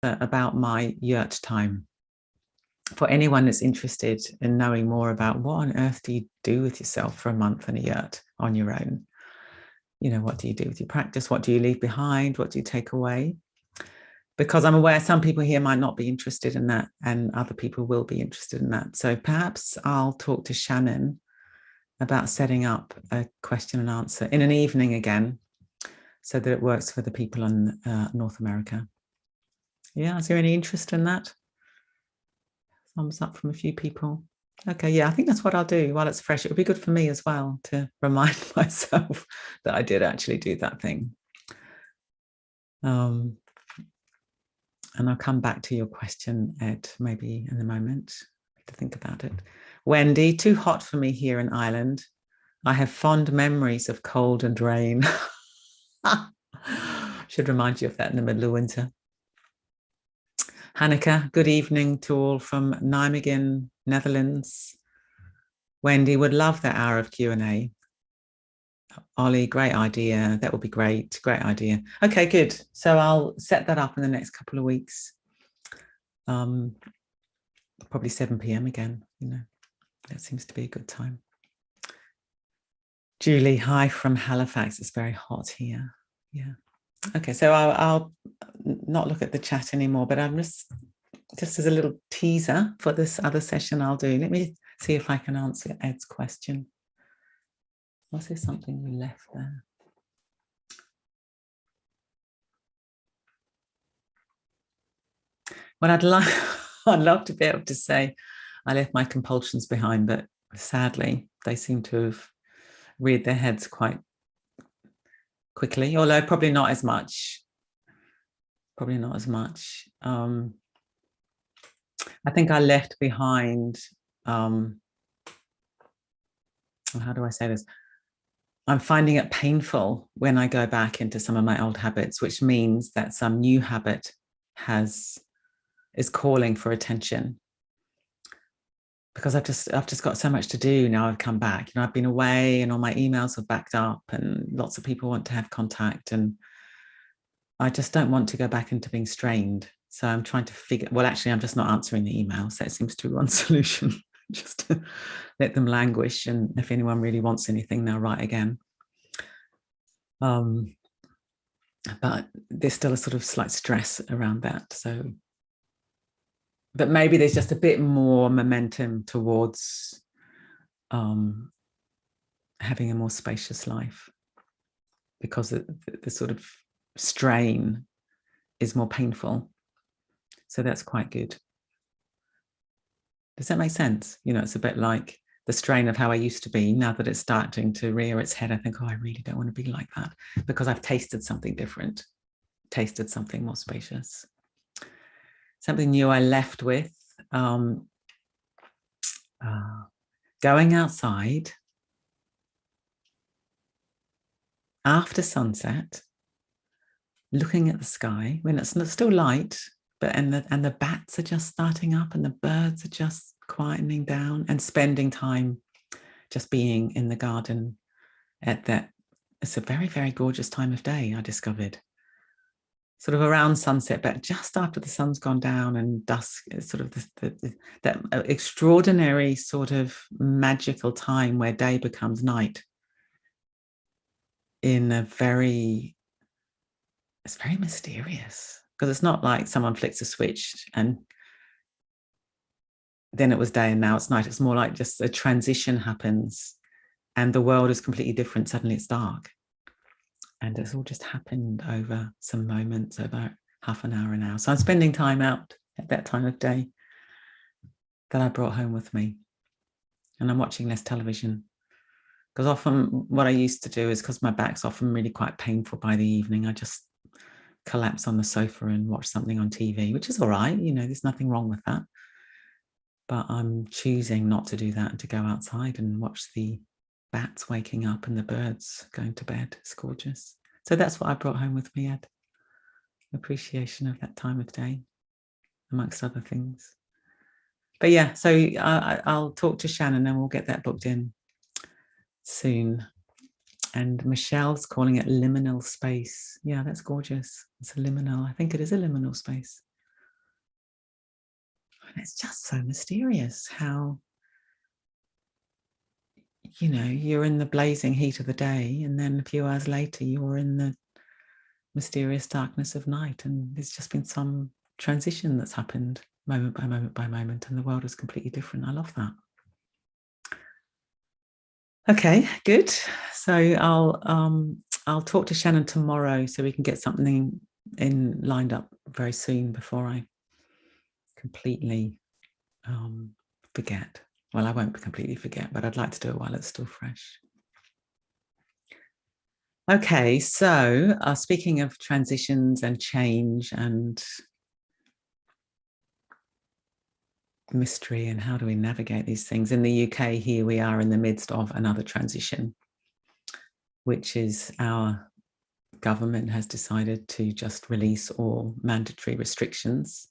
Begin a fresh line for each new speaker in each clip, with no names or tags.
about my yurt time. For anyone that's interested in knowing more about what on earth do you do with yourself for a month in a yurt on your own? You know, what do you do with your practice? What do you leave behind? What do you take away? Because I'm aware some people here might not be interested in that, and other people will be interested in that. So perhaps I'll talk to Shannon about setting up a question and answer in an evening again, so that it works for the people in North America. Yeah, is there any interest in that? Thumbs up from a few people. Okay, yeah, I think that's what I'll do while it's fresh. It would be good for me as well to remind myself that I did actually do that thing. And I'll come back to your question, Ed, maybe in a moment to think about it. Wendy, too hot for me here in Ireland. I have fond memories of cold and rain. Should remind you of that in the middle of winter. Hanneke, good evening to all from Nijmegen, Netherlands. Wendy, would love that hour of Q&A. Ollie, great idea. That would be great. Great idea. Okay, good. So I'll set that up in the next couple of weeks. Probably 7 p.m. again, you know, that seems to be a good time. Julie, hi from Halifax. It's very hot here. Yeah. Okay, so I'll not look at the chat anymore, but I'm just as a little teaser for this other session I'll do. Let me see if I can answer Ed's question. Was there something we left there? Well, I'd love to be able to say I left my compulsions behind, but sadly, they seem to have reared their heads quite quickly, although probably not as much. Probably not as much. I think I left behind, how do I say this? I'm finding it painful when I go back into some of my old habits, which means that some new habit is calling for attention. Because I've just got so much to do now. I've come back. You know, I've been away and all my emails have backed up and lots of people want to have contact, and I just don't want to go back into being strained. So I'm trying to figure, well, actually, I'm just not answering the emails. That seems to be one solution. Just to let them languish, and if anyone really wants anything, they'll write again. But there's still a sort of slight stress around that. So, but maybe there's just a bit more momentum towards having a more spacious life, because the sort of strain is more painful. So that's quite good. Does that make sense? You know, it's a bit like the strain of how I used to be. Now that it's starting to rear its head, I think, oh, I really don't want to be like that, because I've tasted something different, tasted something more spacious. Something new I left with, going outside after sunset, looking at the sky when it's still light, but and the bats are just starting up and the birds are just quietening down, and spending time just being in the garden at that. It's a very, very gorgeous time of day, I discovered. Sort of around sunset, but just after the sun's gone down and dusk, is sort of that extraordinary sort of magical time where day becomes night in a very, it's very mysterious, because it's not like someone flicks a switch and then it was day and now it's night. It's more like just a transition happens and the world is completely different. Suddenly it's dark. And it's all just happened over some moments, about half an hour. So I'm spending time out at that time of day that I brought home with me. And I'm watching less television, because often what I used to do is, because my back's often really quite painful by the evening, I just collapse on the sofa and watch something on TV, which is all right. You know, there's nothing wrong with that. But I'm choosing not to do that and to go outside and watch the bats waking up and the birds going to bed. It's gorgeous. So that's what I brought home with me, Ed. Appreciation of that time of day, amongst other things. But yeah, so I'll talk to Shannon and we'll get that booked in soon. And Michelle's calling it liminal space. Yeah, that's gorgeous. It's a liminal. I think it is a liminal space. it's just so mysterious how, you know, you're in the blazing heat of the day, and then a few hours later you're in the mysterious darkness of night, and there's just been some transition that's happened moment by moment by moment, and the world is completely different. I love that. Okay, good. So I'll talk to Shannon tomorrow so we can get something in lined up very soon before I completely forget. Well, I won't completely forget, but I'd like to do it while it's still fresh. Okay, so speaking of transitions and change and mystery and how do we navigate these things, in the UK here we are in the midst of another transition, which is our government has decided to just release all mandatory restrictions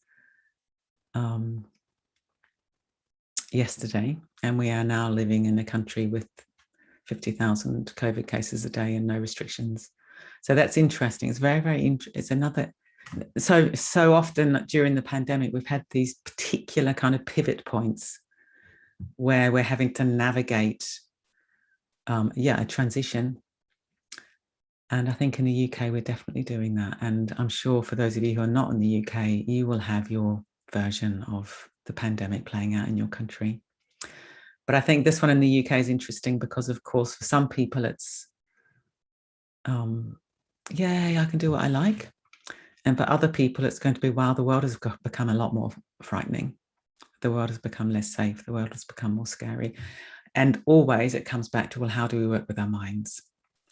yesterday, and we are now living in a country with 50,000 COVID cases a day and no restrictions. So that's interesting. It's very, very interesting. It's another, so often during the pandemic, we've had these particular kind of pivot points where we're having to navigate, a transition. And I think in the UK, we're definitely doing that. And I'm sure for those of you who are not in the UK, you will have your version of the pandemic playing out in your country. But I think this one in the UK is interesting because, of course, for some people, it's, yay, I can do what I like. And for other people, it's going to be, wow, the world has become a lot more frightening. The world has become less safe. The world has become more scary. And always it comes back to, well, how do we work with our minds?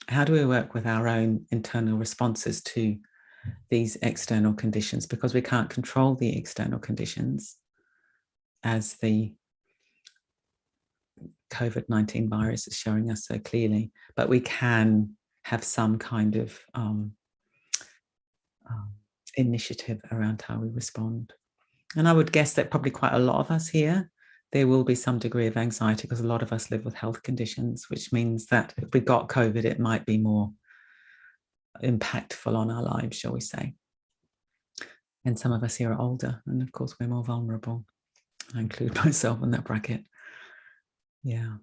How do we work with our own internal responses to these external conditions? Because we can't control the external conditions as the COVID-19 virus is showing us so clearly, but we can have some kind of initiative around how we respond. And I would guess that probably quite a lot of us here, there will be some degree of anxiety because a lot of us live with health conditions, which means that if we got COVID, it might be more impactful on our lives, shall we say. And some of us here are older, and of course we're more vulnerable. I include myself in that bracket. Yeah.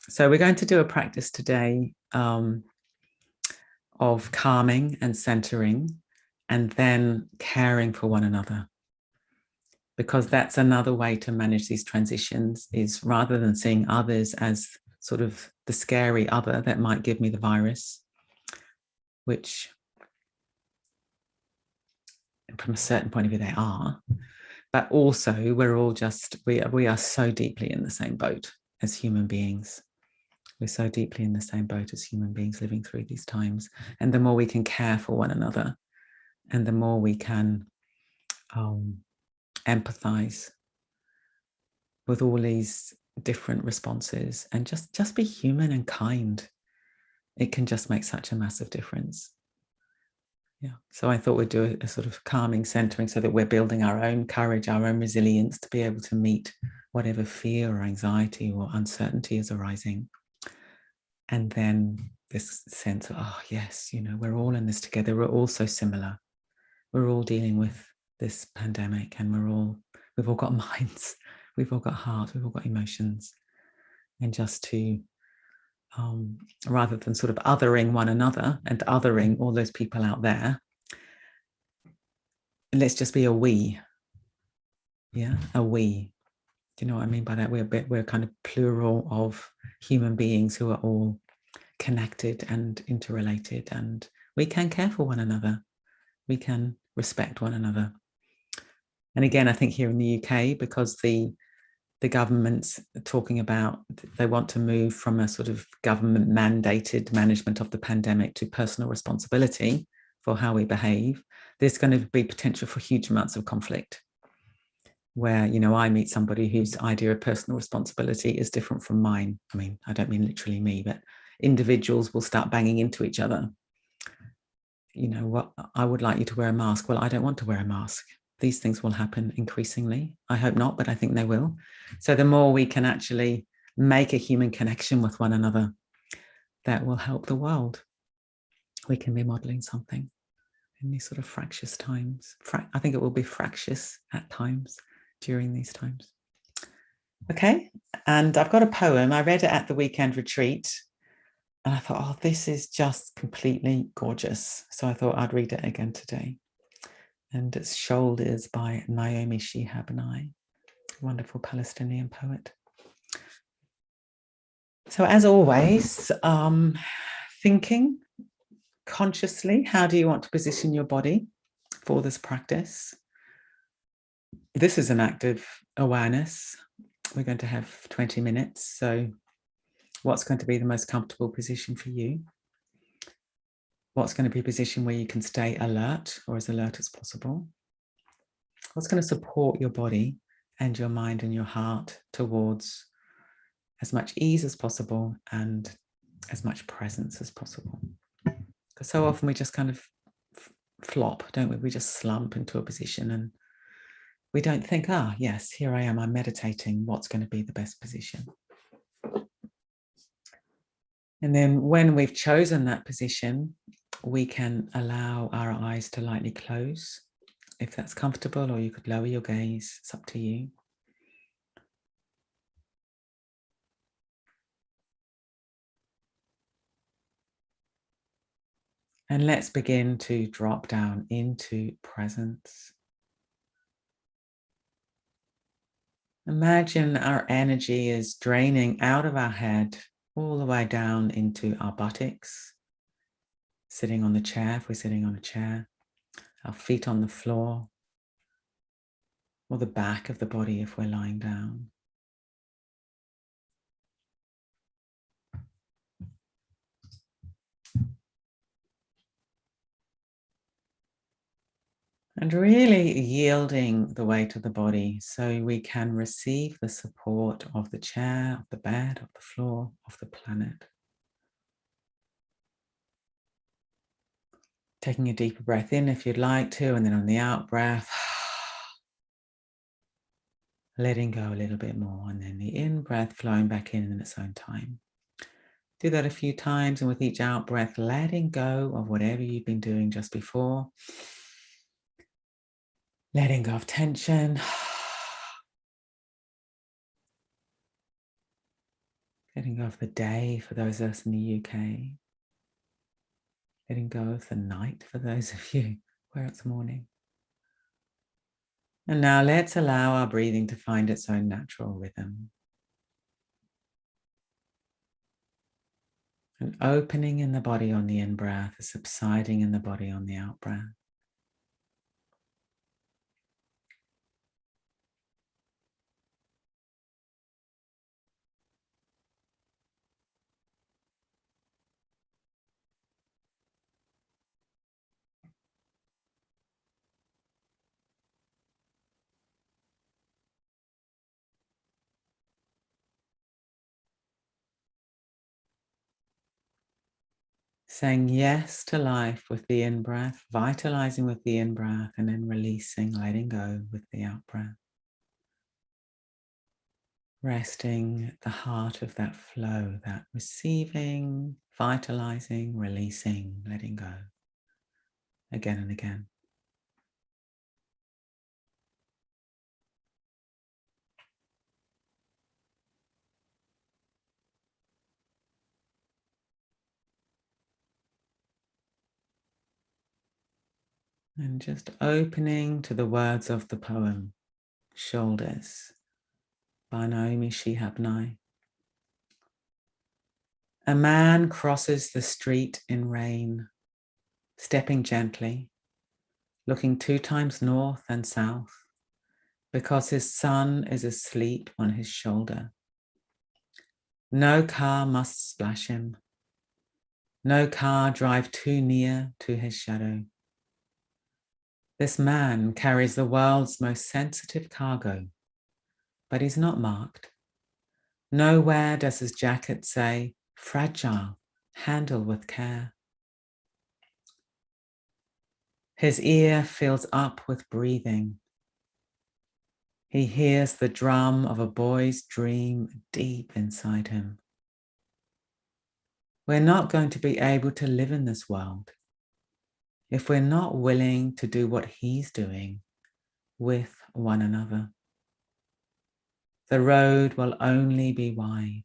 So we're going to do a practice today of calming and centering, and then caring for one another. Because that's another way to manage these transitions, is rather than seeing others as sort of the scary other that might give me the virus, which from a certain point of view they are, but also we're all just, we are so deeply in the same boat as human beings. We're so deeply in the same boat as human beings living through these times. And the more we can care for one another, and the more we can empathize with all these different responses and just be human and kind, it can just make such a massive difference. Yeah. So I thought we'd do a sort of calming, centering, so that we're building our own courage, our own resilience to be able to meet whatever fear or anxiety or uncertainty is arising. And then this sense of, oh yes, you know, we're all in this together. We're all so similar. We're all dealing with this pandemic, and we've all got minds, we've all got hearts, we've all got emotions. And just to, rather than sort of othering one another and othering all those people out there, let's just be a we. Yeah, a we. Do you know what I mean by that? We're kind of plural of human beings who are all connected and interrelated, and we can care for one another. We can respect one another. And again, I think here in the UK, because the government's talking about, they want to move from a sort of government mandated management of the pandemic to personal responsibility for how we behave, there's going to be potential for huge amounts of conflict, where, you know, I meet somebody whose idea of personal responsibility is different from mine. I mean, I don't mean literally me, but individuals will start banging into each other. You know, what, I would like you to wear a mask. Well, I don't want to wear a mask. These things will happen increasingly. I hope not, but I think they will. So the more we can actually make a human connection with one another, that will help the world. We can be modeling something in these sort of fractious times. I think it will be fractious at times, during these times. Okay, and I've got a poem. I read it at the weekend retreat, and I thought, oh, this is just completely gorgeous. So I thought I'd read it again today. And it's Shoulders by Naomi Shihab Nye, wonderful Palestinian poet. So as always, thinking consciously, how do you want to position your body for this practice? This is an active awareness. We're going to have 20 minutes. So what's going to be the most comfortable position for you? What's going to be a position where you can stay alert or as alert as possible? What's going to support your body and your mind and your heart towards as much ease as possible and as much presence as possible? Because so often we just kind of flop, don't we? We just slump into a position and we don't think, yes, here I am, I'm meditating. What's going to be the best position? And then when we've chosen that position, we can allow our eyes to lightly close if that's comfortable, or you could lower your gaze. It's up to you. And let's begin to drop down into presence. Imagine our energy is draining out of our head all the way down into our buttocks. Sitting on the chair, if we're sitting on a chair, our feet on the floor, or the back of the body if we're lying down. And really yielding the weight of the body so we can receive the support of the chair, of the bed, of the floor, of the planet. Taking a deeper breath in if you'd like to, and then on the out breath, letting go a little bit more, and then the in breath flowing back in its own time. Do that a few times, and with each out breath, letting go of whatever you've been doing just before. Letting go of tension. Letting go of the day for those of us in the UK. Letting go of the night for those of you where it's morning. And now let's allow our breathing to find its own natural rhythm. An opening in the body on the in-breath, a subsiding in the body on the out-breath. Saying yes to life with the in-breath, vitalizing with the in-breath, and then releasing, letting go with the out-breath. Resting at the heart of that flow, that receiving, vitalizing, releasing, letting go, again and again. And just opening to the words of the poem, Shoulders, by Naomi Shihab Nye. A man crosses the street in rain, stepping gently, looking 2 times north and south, because his son is asleep on his shoulder. No car must splash him. No car drive too near to his shadow. This man carries the world's most sensitive cargo, but he's not marked. Nowhere does his jacket say, fragile, handle with care. His ear fills up with breathing. He hears the drum of a boy's dream deep inside him. We're not going to be able to live in this world if we're not willing to do what he's doing with one another. The road will only be wide.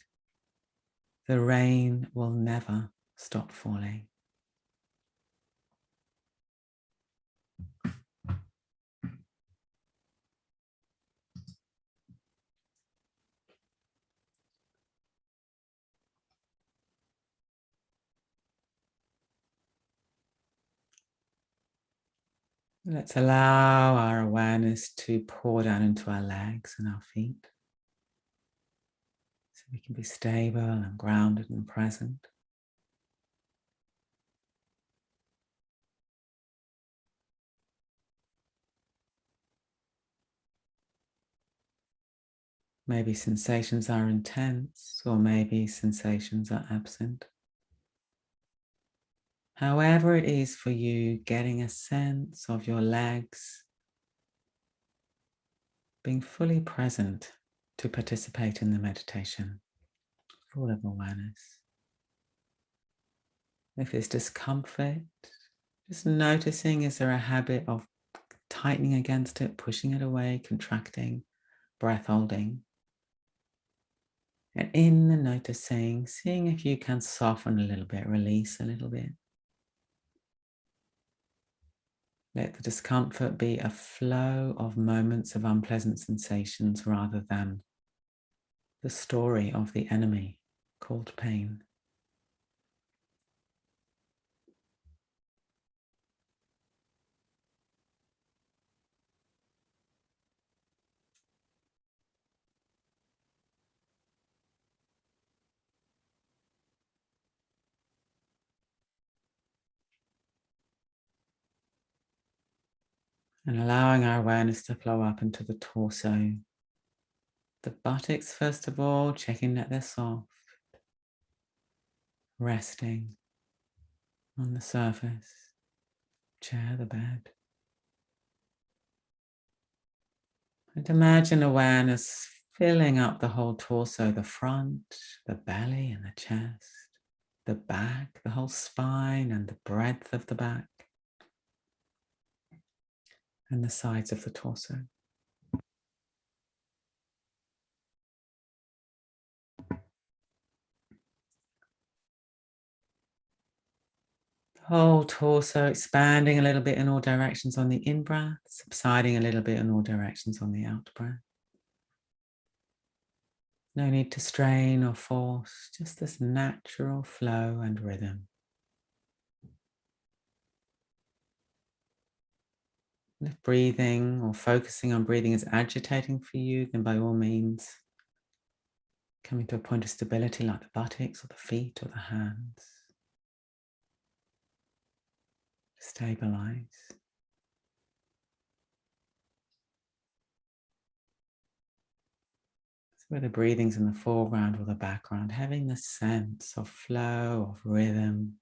The rain will never stop falling. Let's allow our awareness to pour down into our legs and our feet so we can be stable and grounded and present. Maybe sensations are intense, or maybe sensations are absent. However it is for you, getting a sense of your legs, being fully present to participate in the meditation, full of awareness. If there's discomfort, just noticing, is there a habit of tightening against it, pushing it away, contracting, breath holding? And in the noticing, seeing if you can soften a little bit, release a little bit. Let the discomfort be a flow of moments of unpleasant sensations rather than the story of the enemy called pain. And allowing our awareness to flow up into the torso. The buttocks, first of all, checking that they're soft, resting on the surface, chair, the bed. And imagine awareness filling up the whole torso, the front, the belly and the chest, the back, the whole spine and the breadth of the back, and the sides of the torso. The whole torso expanding a little bit in all directions on the in-breath, subsiding a little bit in all directions on the out-breath. No need to strain or force, just this natural flow and rhythm. And if breathing or focusing on breathing is agitating for you, then by all means, coming to a point of stability like the buttocks or the feet or the hands. Stabilize. So whether breathing's in the foreground or the background, having the sense of flow, of rhythm.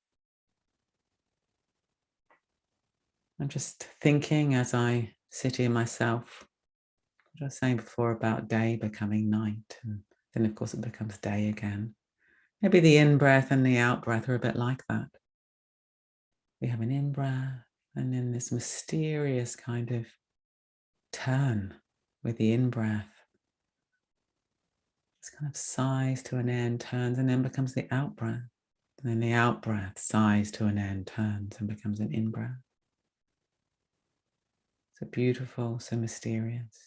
I'm just thinking as I sit here myself, what I was saying before about day becoming night, and then of course it becomes day again. Maybe the in-breath and the out-breath are a bit like that. We have an in-breath and then this mysterious kind of turn with the in-breath. This kind of sighs to an end, turns, and then becomes the out-breath. And then the out-breath sighs to an end, turns, and becomes an in-breath. So beautiful, so mysterious.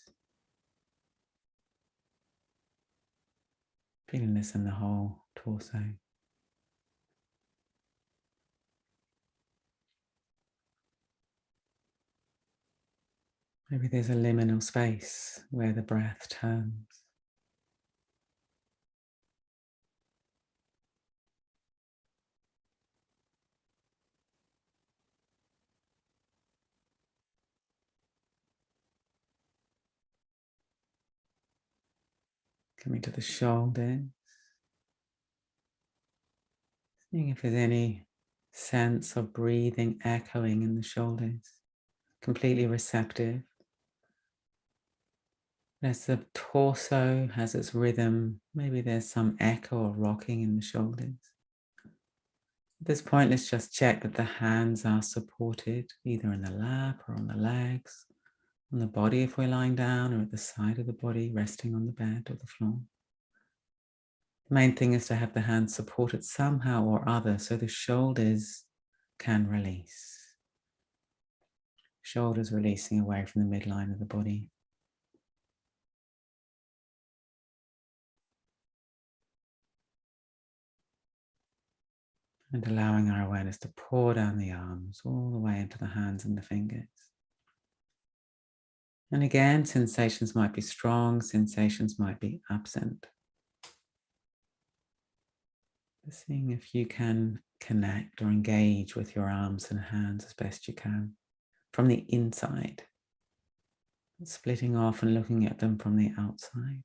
Feeling this in the whole torso. Maybe there's a liminal space where the breath turns. Coming to the shoulders. Seeing if there's any sense of breathing echoing in the shoulders. Completely receptive. As the torso has its rhythm, maybe there's some echo or rocking in the shoulders. At this point, let's just check that the hands are supported either in the lap or on the legs, on the body if we're lying down, or at the side of the body, resting on the bed or the floor. The main thing is to have the hands supported somehow or other so the shoulders can release. Shoulders releasing away from the midline of the body. And allowing our awareness to pour down the arms all the way into the hands and the fingers. And again, sensations might be strong, sensations might be absent. Seeing if you can connect or engage with your arms and hands as best you can from the inside, splitting off and looking at them from the outside.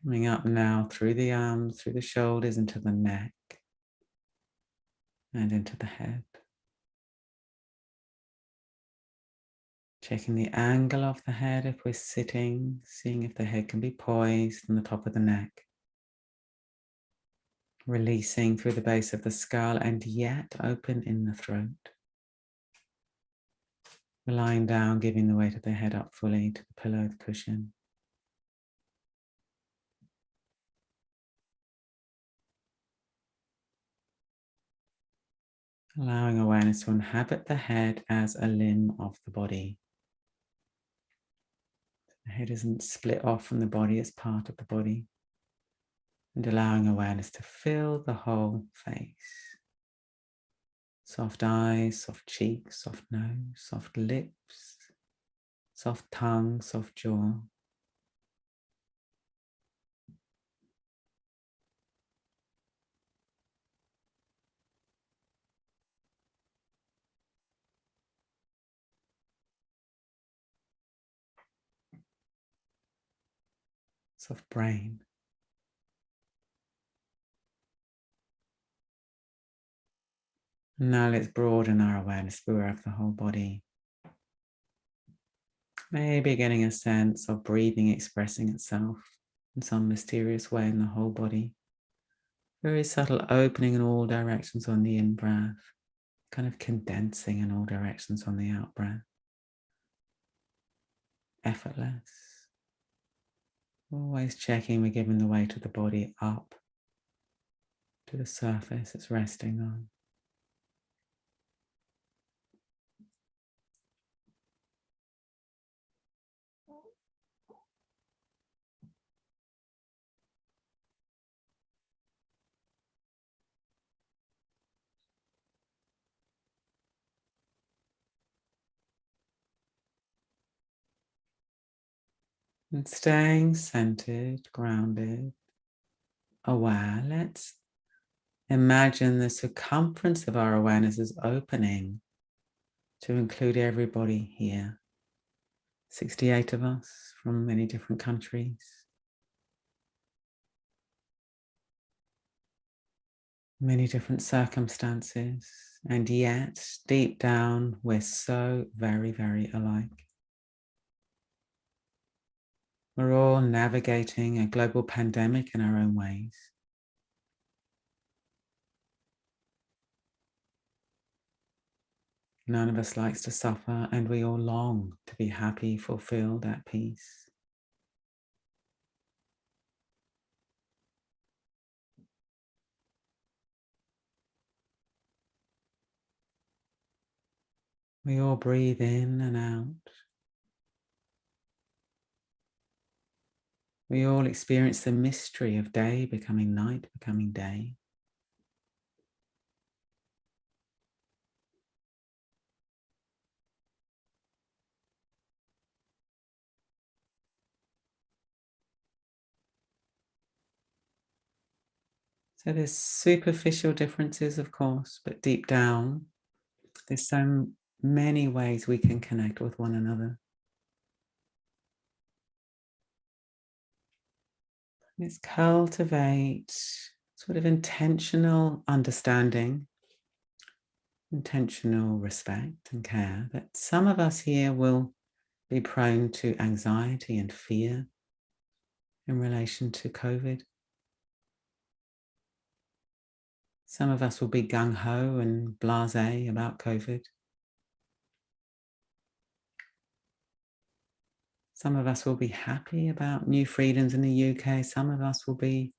Coming up now through the arms, through the shoulders, into the neck and into the head. Checking the angle of the head if we're sitting, seeing if the head can be poised on the top of the neck. Releasing through the base of the skull and yet open in the throat. Lying down, giving the weight of the head up fully to the pillow, the cushion. Allowing awareness to inhabit the head as a limb of the body. The head isn't split off from the body, it's part of the body. And allowing awareness to fill the whole face. Soft eyes, soft cheeks, soft nose, soft lips, soft tongue, soft jaw. Soft brain. And now let's broaden our awareness throughout the whole body. Maybe getting a sense of breathing expressing itself in some mysterious way in the whole body. Very subtle opening in all directions on the in-breath, kind of condensing in all directions on the out-breath. Effortless. Always checking we're giving the weight of the body up to the surface it's resting on. And staying centered, grounded, aware, let's imagine the circumference of our awareness is opening to include everybody here. 68 of us from many different countries. Many different circumstances, and yet deep down we're so very, very alike. We're all navigating a global pandemic in our own ways. None of us likes to suffer, and we all long to be happy, fulfilled, at peace. We all breathe in and out. We all experience the mystery of day becoming night, becoming day. So there's superficial differences, of course, but deep down, there's so many ways we can connect with one another. Let's cultivate sort of intentional understanding, intentional respect and care that some of us here will be prone to anxiety and fear in relation to COVID. Some of us will be gung-ho and blasé about COVID. Some of us will be happy about new freedoms in the UK. Some of us will be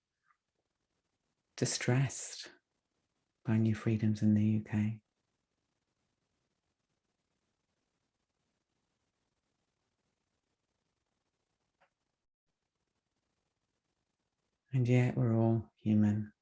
distressed by new freedoms in the UK. And yet we're all human.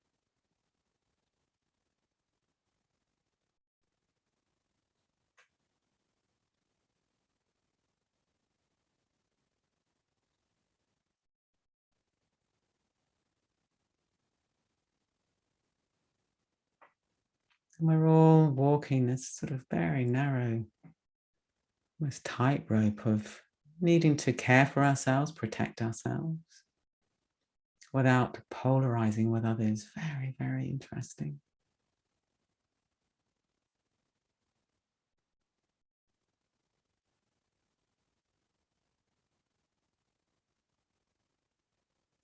And we're all walking this sort of very narrow, almost tightrope of needing to care for ourselves, protect ourselves, without polarizing with others. Very, very interesting.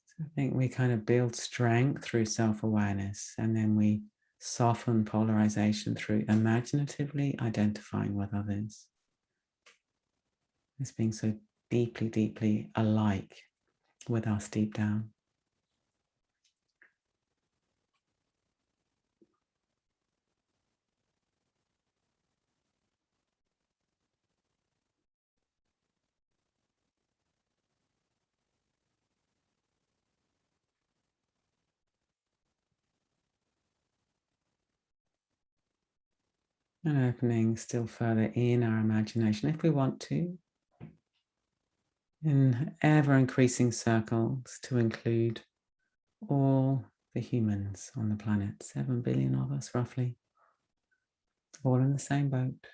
So I think we kind of build strength through self-awareness, and then we soften polarization through imaginatively identifying with others as being so deeply, deeply alike with us deep down. And opening still further in our imagination, if we want to, in ever increasing circles, to include all the humans on the planet, 7 billion of us roughly, all in the same boat.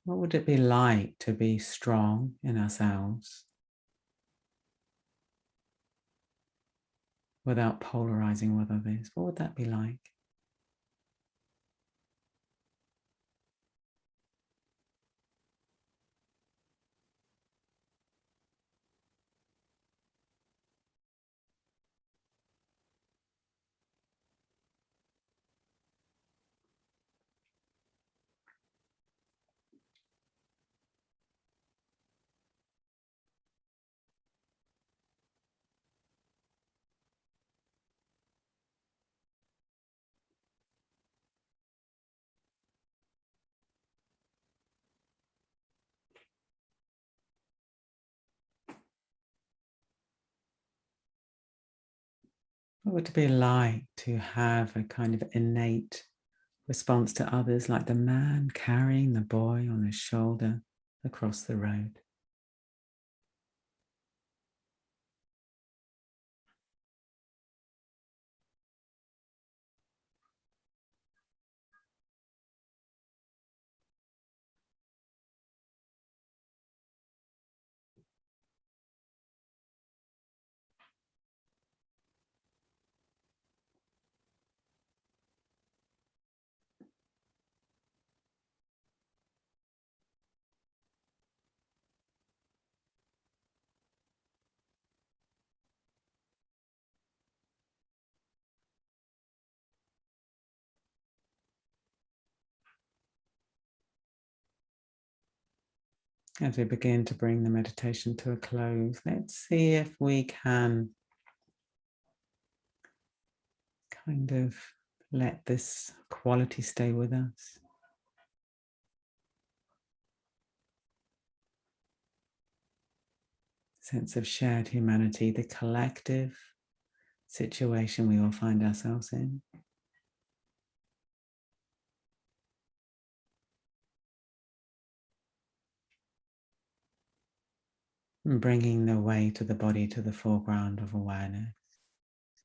What would it be like to be strong in ourselves without polarizing with others? What would that be like? What would it be like to have a kind of innate response to others, like the man carrying the boy on his shoulder across the road? As we begin to bring the meditation to a close, let's see if we can kind of let this quality stay with us. Sense of shared humanity, the collective situation we all find ourselves in. And bringing the weight of the body to the foreground of awareness.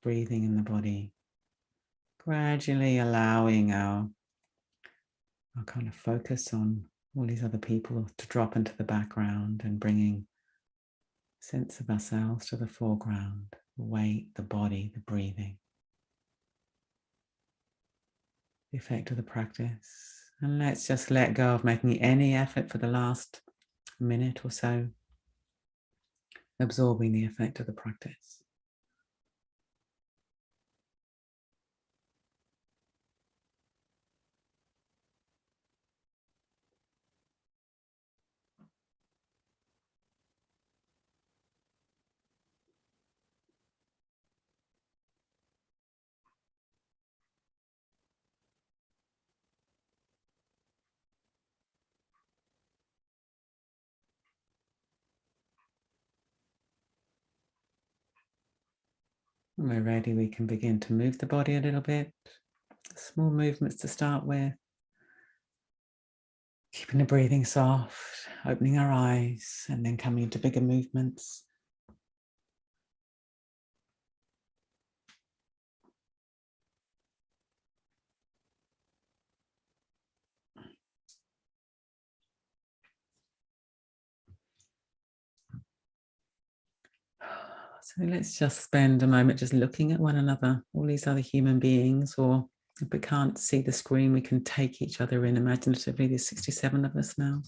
Breathing in the body. Gradually allowing our kind of focus on all these other people to drop into the background, and bringing a sense of ourselves to the foreground. The weight, the body, the breathing. The effect of the practice And let's just let go of making any effort for the last minute or so, absorbing the effect of the practice. When we're ready, we can begin to move the body a little bit. Small movements to start with. Keeping the breathing soft, opening our eyes, and then coming into bigger movements. So let's just spend a moment just looking at one another, all these other human beings, or if we can't see the screen, we can take each other in imaginatively. There's 67 of us now.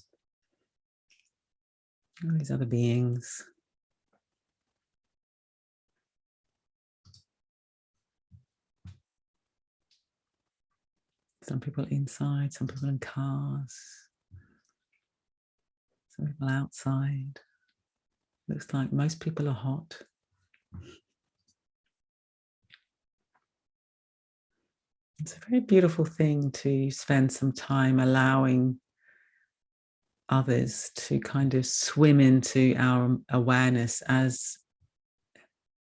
All these other beings. Some people inside, some people in cars, some people outside. Looks like most people are hot. It's a very beautiful thing to spend some time allowing others to kind of swim into our awareness as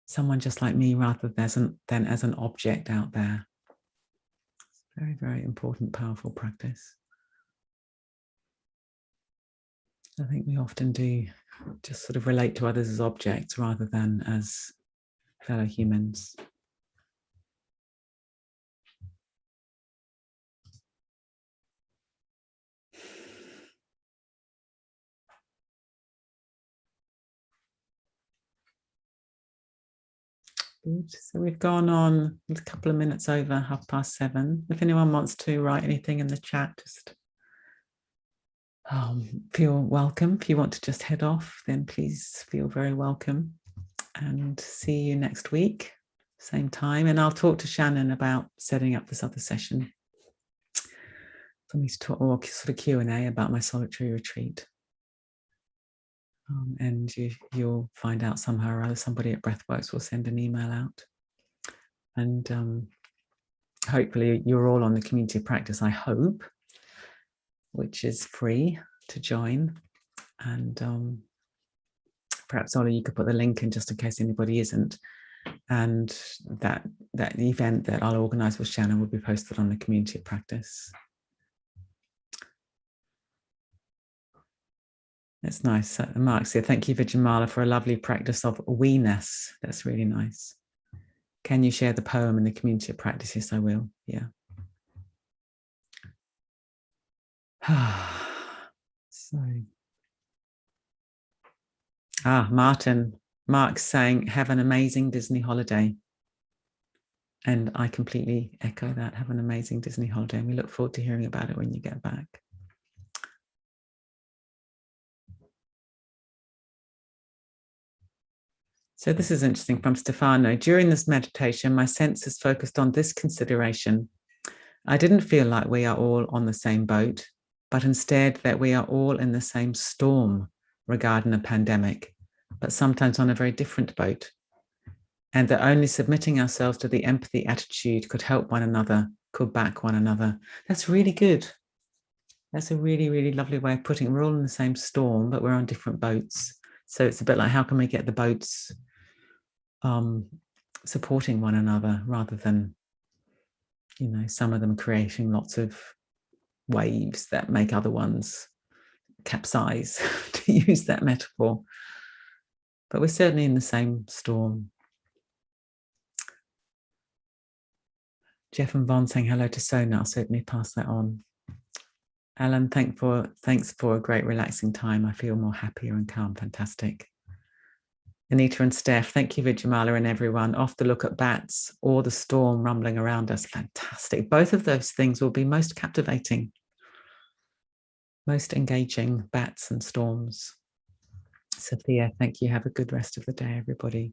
someone just like me rather than as an object out there. It's very, very important, powerful practice. I think we often do just sort of relate to others as objects rather than as fellow humans. Good. So we've gone on a couple of minutes over 7:30. If anyone wants to write anything in the chat, just feel welcome. If you want to just head off, then please feel very welcome. And see you next week, same time. And I'll talk to Shannon about setting up this other session for me to talk, or sort of Q&A about my solitary retreat. And you'll find out somehow or other, somebody at Breathworks will send an email out. And hopefully you're all on the community of practice, I hope, which is free to join. And perhaps, Ollie, you could put the link in just in case anybody isn't. And that event that I'll organise with Shannon will be posted on the community of practice. That's nice. Mark said, thank you, Vijamala, for a lovely practice of we-ness. That's really nice. Can you share the poem in the community of practice? Yes, I will. Yeah. So. Mark's saying, have an amazing Disney holiday. And I completely echo that. Have an amazing Disney holiday. And we look forward to hearing about it when you get back. So this is interesting from Stefano. During this meditation, my senses focused on this consideration. I didn't feel like we are all on the same boat, but instead that we are all in the same storm regarding a pandemic, but sometimes on a very different boat. And that only submitting ourselves to the empathy attitude could help one another, could back one another. That's really good. That's a really, really lovely way of putting it. We're all in the same storm, but we're on different boats. So it's a bit like, how can we get the boats supporting one another rather than, some of them creating lots of waves that make other ones capsize, to use that metaphor. But we're certainly in the same storm. Jeff and Von saying hello to Sona. I'll certainly pass that on. Alan, thanks for a great relaxing time. I feel more happier and calm. Fantastic. Anita and Steph, thank you, Vijamala and everyone. Off to look at bats or the storm rumbling around us. Fantastic. Both of those things will be most captivating. most engaging bats and storms. Sophia, thank you. Have a good rest of the day, everybody.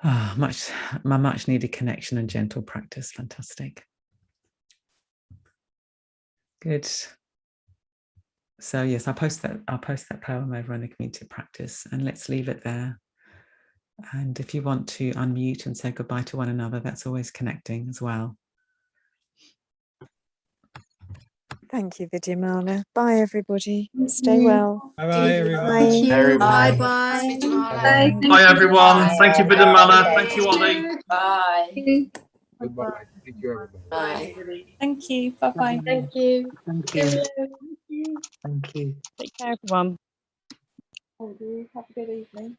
My much needed connection and gentle practice. Fantastic. Good. So yes, I'll post that poem over on the community practice, and let's leave it there. And if you want to unmute and say goodbye to one another, that's always connecting as well.
Thank you, Vidyamala. Bye, everybody. Stay well.
Bye, everyone.
Bye.
Bye.
Bye.
Bye.
Bye, everyone. Thank you, Vidyamala. Thank you, Ollie.
Bye.
Goodbye. Thank you, everybody.
Bye.
Thank you. Bye-bye.
Thank you.
Thank you. Thank you.
Take care, everyone.
Have a good evening.